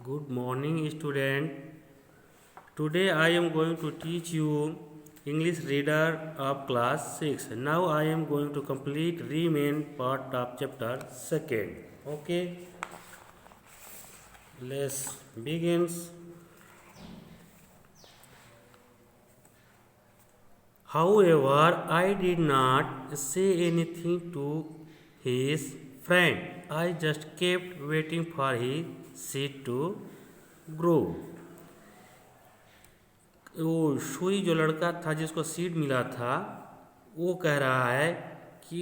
Good morning, student. Today I am going to teach you English reader of class 6. Now I am going to complete remain part of chapter 2nd. Okay, let's begin. However, I did not say anything to his friend. I just kept waiting for his seed to grow. वो Shuey जो लड़का था जिसको seed मिला था वो कह रहा है कि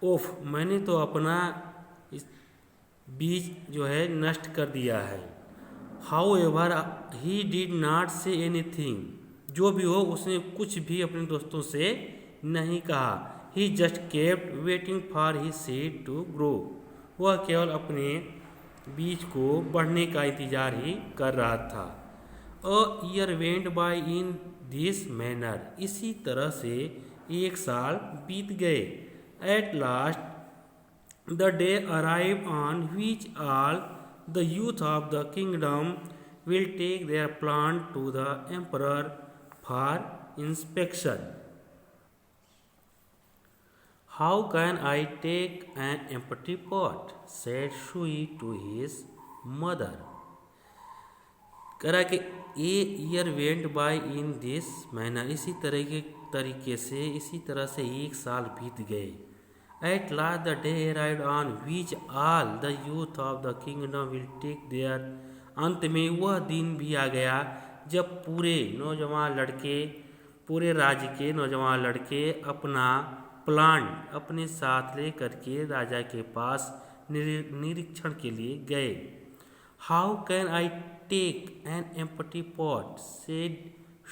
ओफ मैंने तो अपना इस बीज जो है नष्ट कर दिया है। How ever he did not say anything, जो भी हो उसने कुछ भी अपने दोस्तों से नहीं कहा। He just kept waiting for his seed to grow, वह केवल अपने बीज को बढ़ने का इंतजार ही कर रहा था। A year went by in this manner, इसी तरह से एक साल बीत गए। At last the day arrive on which all the youth of the kingdom will take their plant to the emperor for inspection. How can I take an empty pot, said Shui to his mother. कह रहा कि a year went by in this manner, इसी तरीके से इसी तरह से एक साल बीत गए। At last the day arrived on which all the youth of the kingdom will take their, अंत में वह दिन भी आ गया जब पूरे नौजवान लड़के, पूरे राज्य के नौजवान लड़के अपना प्लांट अपने साथ ले करके राजा के पास निरीक्षण के लिए गए। How can I take an empty pot, said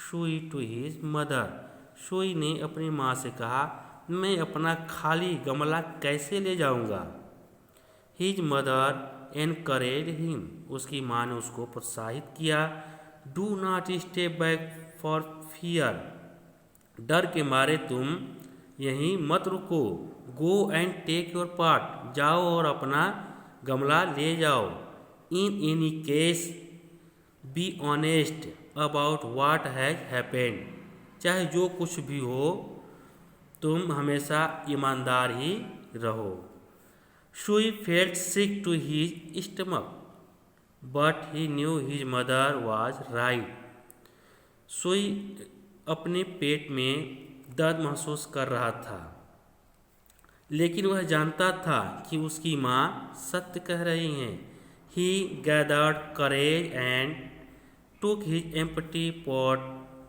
Shui to his mother. Shui ने अपनी माँ से कहा, मैं अपना खाली गमला कैसे ले जाऊंगा। हिज मदर एनकरेज हिम, उसकी माँ ने उसको प्रोत्साहित किया। Do not step back for fear, डर के मारे तुम यहीं मत रुको। Go and take your pot, जाओ और अपना गमला ले जाओ। In any case be honest about what has happened, चाहे जो कुछ भी हो तुम हमेशा ईमानदार ही रहो। Shui felt sick to his stomach but he knew his mother was right. Shui अपने पेट में दर्द महसूस कर रहा था, लेकिन वह जानता था कि उसकी माँ सत्य कह रही हैं। He gathered courage and took his empty pot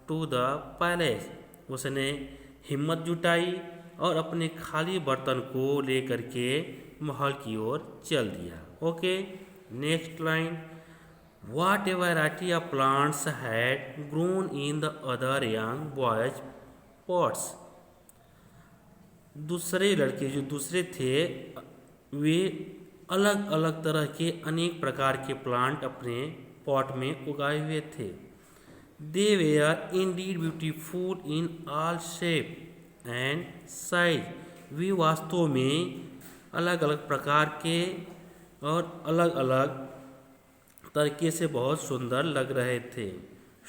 to the palace. उसने हिम्मत जुटाई और अपने खाली बर्तन को लेकर के महल की ओर चल दिया। Okay, next line. What a variety of plants had grown in the other young boys' pots. दूसरे लड़के जो दूसरे थे वे अलग अलग तरह के अनेक प्रकार के प्लांट अपने पॉट में उगाए हुए थे। They were indeed beautiful in all shape and size, वे वास्तव में अलग अलग प्रकार के और अलग अलग तरीके से बहुत सुंदर लग रहे थे।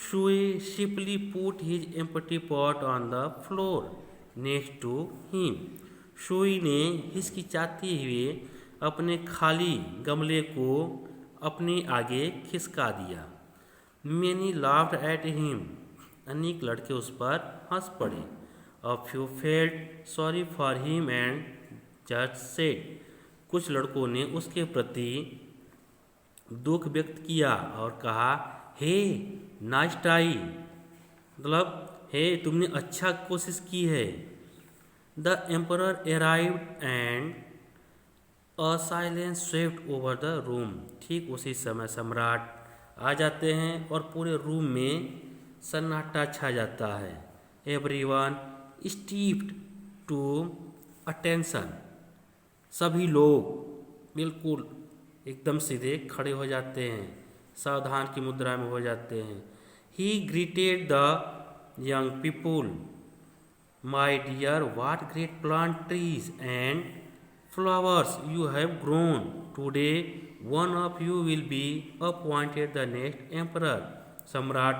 Shui simply put his empty pot on the floor next to him, Shui ने हिचकिचाते हुए अपने खाली गमले को अपने आगे खिसका दिया। मैनी लाफ्ड एट हिम, अनेक लड़के उस पर हंस पड़े। A few felt sorry for him and just said, कुछ लड़कों ने उसके प्रति दुख व्यक्त किया और कहा, हे नाइस ट्राई, मतलब हे तुमने अच्छा कोशिश की है। The emperor arrived and a silence swept over the room, ठीक उसी समय सम्राट आ जाते हैं और पूरे रूम में सन्नाटा छा जाता है। एवरीवन स्टीप्ड टू अटेंशन, सभी लोग बिल्कुल एकदम सीधे खड़े हो जाते हैं, सावधान की मुद्रा में हो जाते हैं। He greeted the young people, my dear what great plant trees and flowers you have grown. Today one of you will be appointed the next emperor. सम्राट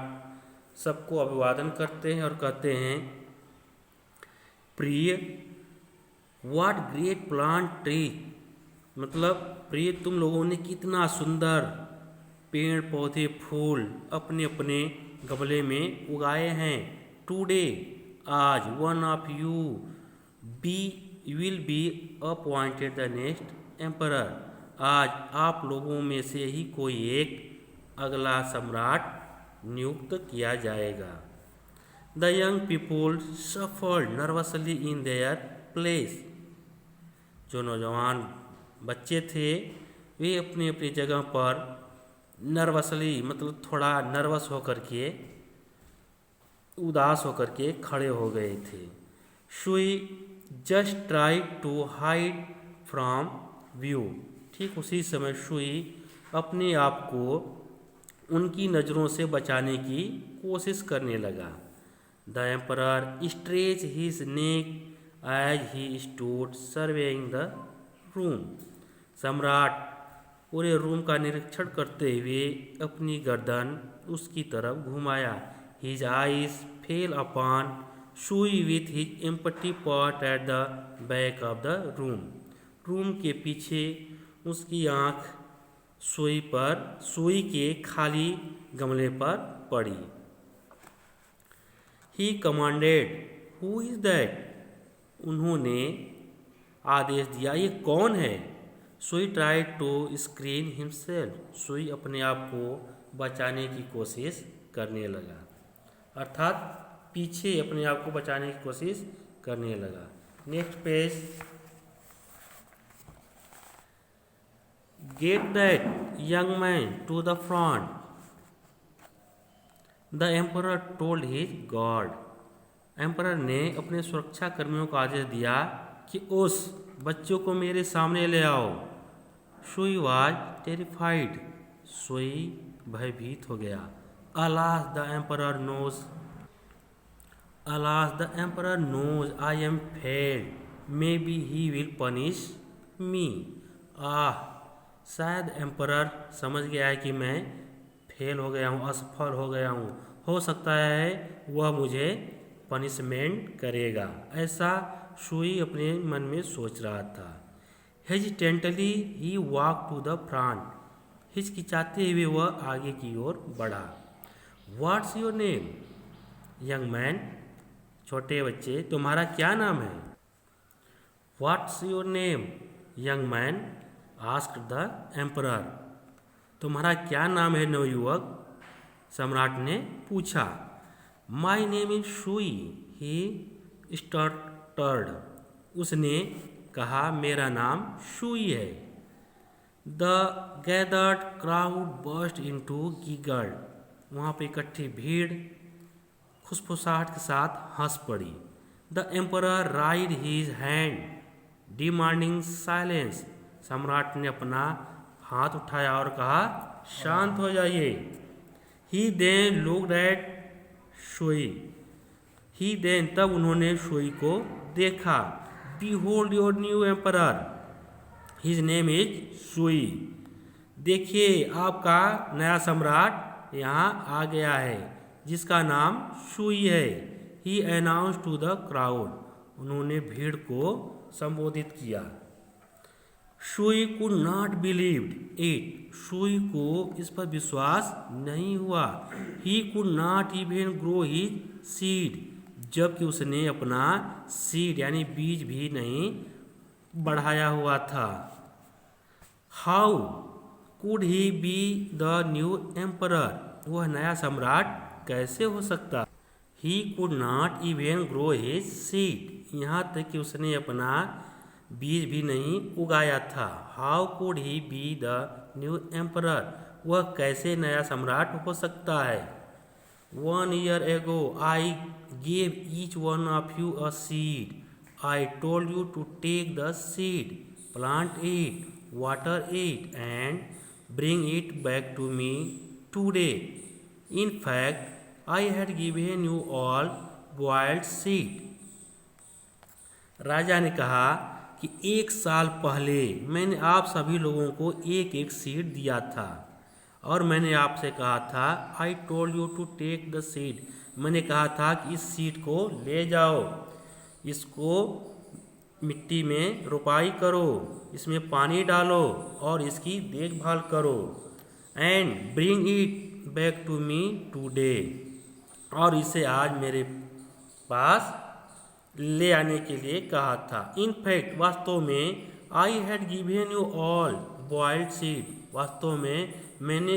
सबको अभिवादन करते हैं और कहते हैं, प्रिय, व्हाट ग्रेट प्लांट ट्री, मतलब प्रिय तुम लोगों ने कितना सुंदर पेड़ पौधे फूल अपने अपने गमले में उगाए हैं. टुडे, आज, one of you be will be appointed the next emperor, आज आप लोगों में से ही कोई एक अगला सम्राट नियुक्त किया जाएगा. The young people suffered nervously in their place. जो नौजवान बच्चे थे वे अपनी अपनी जगह पर नर्वसली मतलब थोड़ा नर्वस होकर के, उदास होकर के खड़े हो गए थे. Sui just try to hide from view. ठीक उसी समय सुई अपने आप को उनकी नज़रों से बचाने की कोशिश करने लगा. The emperor stretch his neck as he stood surveying the room. सम्राट पूरे रूम का निरीक्षण करते हुए अपनी गर्दन उसकी तरफ घुमाया. हिज आईज फेल अपॉन सुई with his empty pot at the back of the room. Room के पीछे उसकी आंख सुई के खाली गमले पर पड़ी. ही कमांडेड, हु इज दैट. उन्होंने आदेश दिया, ये कौन है. सुई ट्राई टू स्क्रीन हिमसेल्फ. सुई अपने आप को बचाने की कोशिश करने लगा, अर्थात पीछे अपने आप को बचाने की कोशिश करने लगा. Next page. Get that young man to the front. The emperor told his guard. Emperor ने अपने सुरक्षा कर्मियों को आदेश दिया कि उस बच्चों को मेरे सामने ले आओ. सुई वॉज टेरिफाइड. सुई भयभीत हो गया. Alas the emperor knows, alas the emperor knows I am failed, maybe he will punish me. Ah, शायद एम्परर समझ गया है कि मैं फेल हो गया हूँ, असफल हो गया हूँ, हो सकता है वह मुझे पनिशमेंट करेगा. ऐसा सुई अपने मन में सोच रहा था. Hesitantly he walk to the front. हिचकिचाते हुए वह आगे की ओर बढ़ा. What's your name young man. छोटे बच्चे, तुम्हारा क्या नाम है. What's your name young man asked the emperor. तुम्हारा क्या नाम है नवयुवक, सम्राट ने पूछा. माई नेम इज सुई, ही स्टटर्ड. उसने कहा, मेरा नाम सुई है. The gathered crowd burst into giggled. वहाँ पर इकट्ठी भीड़ फुसफुसाहट के साथ हंस पड़ी. The emperor ride his hand demanding silence. सम्राट ने अपना हाथ उठाया और कहा, शांत हो जाइए. ही देन लुक्ड एट सुई. ही देन तब उन्होंने सुई को देखा. Behold your new emperor. His name is सुई. देखिए आपका नया सम्राट यहाँ आ गया है जिसका नाम सुई है. He announced to the crowd. उन्होंने भीड़ को संबोधित किया. सुई could not believed it. सुई को इस पर विश्वास नहीं हुआ. He could not even grow his seed. जबकि उसने अपना सीड यानी बीज भी नहीं बढ़ाया हुआ था. How could he be the new emperor. वह नया सम्राट कैसे हो सकता. He could not even grow his seed. यहाँ तक कि उसने अपना बीज भी नहीं उगाया था. How could he be the new emperor. वह कैसे नया सम्राट हो सकता है. 1 year ago I gave each one of you a seed. I told you to take the seed, plant it, water it, and bring it back to me today. In fact, I had given you all boiled seed. राजा ने कहा कि 1 साल पहले मैंने आप सभी लोगों को एक एक सीड दिया था और मैंने आपसे कहा था I told you to take the seed, मैंने कहा था कि इस सीड को ले जाओ, इसको मिट्टी में रोपाई करो, इसमें पानी डालो और इसकी देखभाल करो, and bring it back to me today, और इसे आज मेरे पास ले आने के लिए कहा था। इन फैक्ट वास्तव में I had given you all boiled seed, वास्तव में मैंने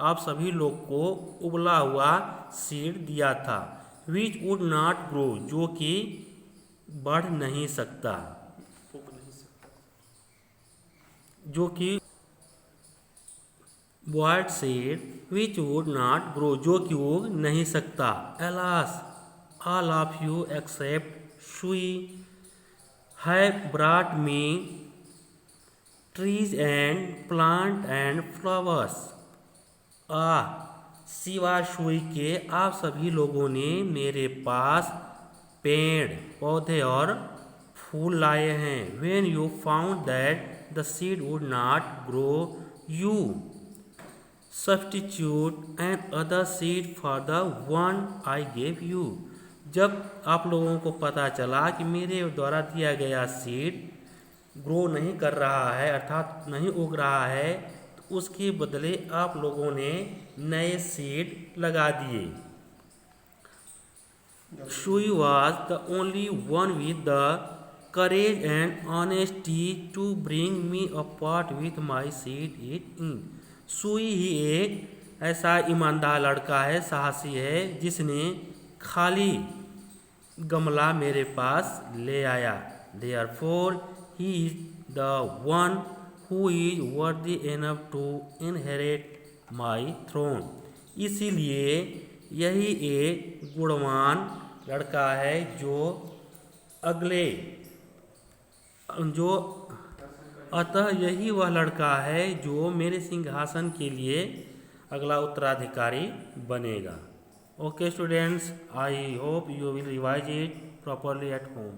आप सभी लोग को उबला हुआ सीड दिया था, विच वुड नॉट ग्रो, जो कि बढ़ नहीं सकता, जो कि boiled seed which would not grow, जो कि उग नहीं सकता। Alas all of you except Shui have brought me trees and plant and flowers। सिवा शुई के आप सभी लोगों ने मेरे पास पेड़ पौधे और फूल लाए हैं। When you found that the seed would not grow, you substitute another seed for the one I gave you। जब आप लोगों को पता चला कि मेरे द्वारा दिया गया सीड ग्रो नहीं कर रहा है, अर्थात नहीं उग रहा है, तो उसके बदले आप लोगों ने नए सीड लगा दिए। Shui was the only one with the courage and honesty to bring me a pot with my seed in। सुई ही एक ऐसा ईमानदार लड़का है, साहसी है, जिसने खाली गमला मेरे पास ले आया। Therefore he is the one who is worthy enough to inherit my throne। इसीलिए यही एक गुणवान लड़का है अतः यही वह लड़का है जो मेरे सिंहासन के लिए अगला उत्तराधिकारी बनेगा। Okay students, I hope you will revise it properly at home.